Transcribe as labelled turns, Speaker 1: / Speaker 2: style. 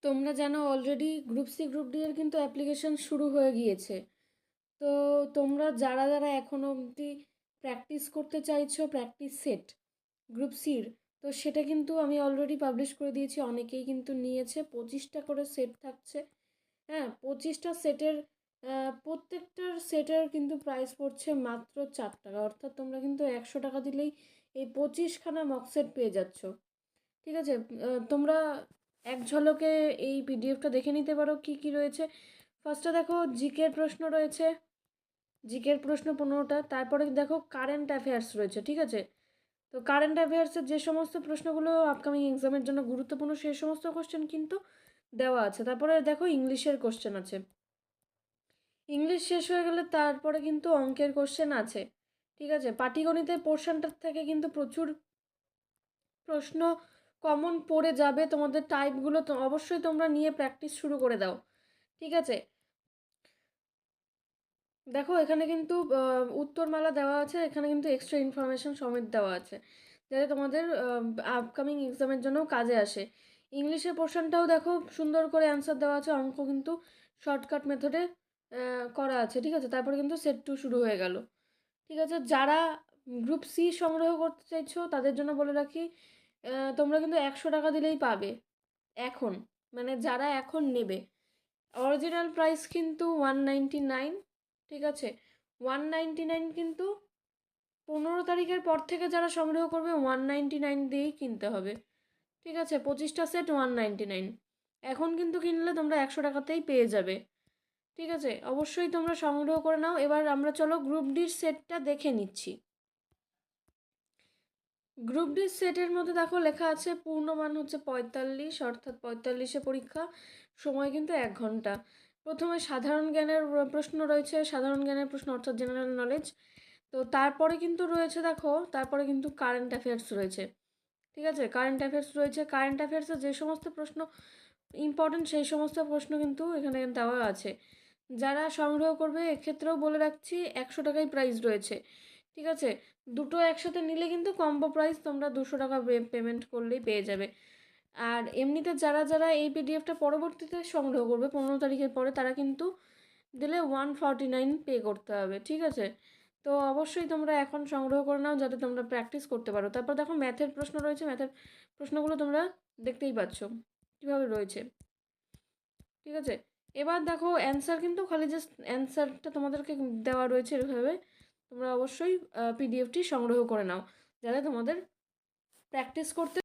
Speaker 1: তোমরা জানো already group C group D এর কিন্তু অ্যাপ্লিকেশন শুরু হয়ে গিয়েছে। তো তোমরা যারা যারা এখনো অবধি প্র্যাকটিস করতে চাইছো প্র্যাকটিস সেট গ্রুপ সির, তো সেটা কিন্তু আমি অলরেডি পাবলিশ করে দিয়েছি। অনেকেই কিন্তু নিয়েছে, 25টা করে সেট থাকছে। হ্যাঁ, 25টা সেটের প্রত্যেকটার সেটের কিন্তু প্রাইস পড়ছে মাত্র 4 টাকা। অর্থাৎ তোমরা কিন্তু 100 টাকা দিলেই এই 25খানা মক সেট পেয়ে যাচ্ছ। ঠিক আছে, তোমরা এক ঝলকে এই পিডিএফটা দেখে নিতে পারো কি কি রয়েছে। ফার্স্টে দেখো জিকের প্রশ্ন রয়েছে, জিকের প্রশ্ন 15টা। তারপরে দেখো কারেন্ট অ্যাফেয়ার্স রয়েছে। ঠিক আছে, তো কারেন্ট অ্যাফেয়ার্সের যে সমস্ত প্রশ্নগুলো আপকামিং এক্সামের জন্য গুরুত্বপূর্ণ সেই সমস্ত কোশ্চেন কিন্তু দেওয়া আছে। তারপরে দেখো ইংলিশের কোশ্চেন আছে, ইংলিশ শেষ হয়ে গেলে তারপরে কিন্তু অঙ্কের কোশ্চেন আছে। ঠিক আছে, পাটিগণিতের পোর্শনটার থেকে কিন্তু প্রচুর প্রশ্ন কমন পড়ে যাবে। তোমাদের টাইপগুলো তো অবশ্যই তোমরা নিয়ে প্র্যাকটিস শুরু করে দাও। ঠিক আছে, দেখো এখানে কিন্তু উত্তরমালা দেওয়া আছে, এখানে কিন্তু এক্সট্রা ইনফরমেশন সমেত দেওয়া আছে যাতে তোমাদের আপকামিং এক্সামের জন্য কাজে আসে। ইংলিশের পোর্শনটাও দেখো সুন্দর করে অ্যান্সার দেওয়া আছে, অঙ্ক কিন্তু শর্টকাট মেথডে করা আছে। ঠিক আছে, তারপরে কিন্তু সেট 2 শুরু হয়ে গেল। ঠিক আছে, যারা গ্রুপ সি সংগ্রহ করতে চাইছো তাদের জন্য বলে রাখি, তোমরা কিন্তু 100 টাকা দিলেই পাবে এখন, মানে যারা এখন নেবে। অরিজিনাল প্রাইস কিন্তু 199। ঠিক আছে, 199 কিন্তু 15 তারিখের পর থেকে যারা সংগ্রহ করবে 199 দিয়েই কিনতে হবে। ঠিক আছে, 25টা সেট 199। এখন কিন্তু কিনলে তোমরা 100 টাকাতেই পেয়ে যাবে। ঠিক আছে, অবশ্যই তোমরা সংগ্রহ করে নাও। এবার আমরা চলো গ্রুপ ডির সেটটা দেখে নিচ্ছি। গ্রুপ ডি সেটের মধ্যে দেখো লেখা আছে পূর্ণমান হচ্ছে 45, অর্থাৎ 45-এ পরীক্ষা, সময় কিন্তু 1 ঘন্টা। প্রথমে সাধারণ জ্ঞানের প্রশ্ন রয়েছে, সাধারণ জ্ঞানের প্রশ্ন অর্থাৎ জেনারেল নলেজ। তো তারপরে কিন্তু রয়েছে দেখো, তারপরে কিন্তু কারেন্ট অ্যাফেয়ার্স রয়েছে। ঠিক আছে, কারেন্ট অ্যাফেয়ার্স রয়েছে, কারেন্ট অ্যাফেয়ার্সে যে সমস্ত প্রশ্ন ইম্পর্টেন্ট সেই সমস্ত প্রশ্ন কিন্তু এখানে দেওয়া আছে। যারা সংগ্রহ করবে এক্ষেত্রেও বলে রাখছি 100 টাকাই প্রাইস রয়েছে। ঠিক আছে, দুটো একসাথে নিলে কিন্তু কম্বো প্রাইস তোমরা 200 টাকা পেমেন্ট করলেই পেয়ে যাবে। আর এমনিতে যারা যারা এই পিডিএফটা পরবর্তীতে সংগ্রহ করবে 15 তারিখের পরে, তারা কিন্তু দিলে 149 পে করতে হবে। ঠিক আছে, তো অবশ্যই তোমরা এখন সংগ্রহ করে নাও যাতে তোমরা প্র্যাকটিস করতে পারো। তারপর দেখো ম্যাথের প্রশ্ন রয়েছে, ম্যাথের প্রশ্নগুলো তোমরা দেখতেই পাচ্ছ কীভাবে রয়েছে। ঠিক আছে, এবার দেখো অ্যান্সার কিন্তু খালি জাস্ট অ্যান্সারটা তোমাদেরকে দেওয়া রয়েছে এভাবে। তোমরা অবশ্যই পিডিএফটি সংগ্রহ করে নাও যাতে তোমাদের প্র্যাকটিস করতে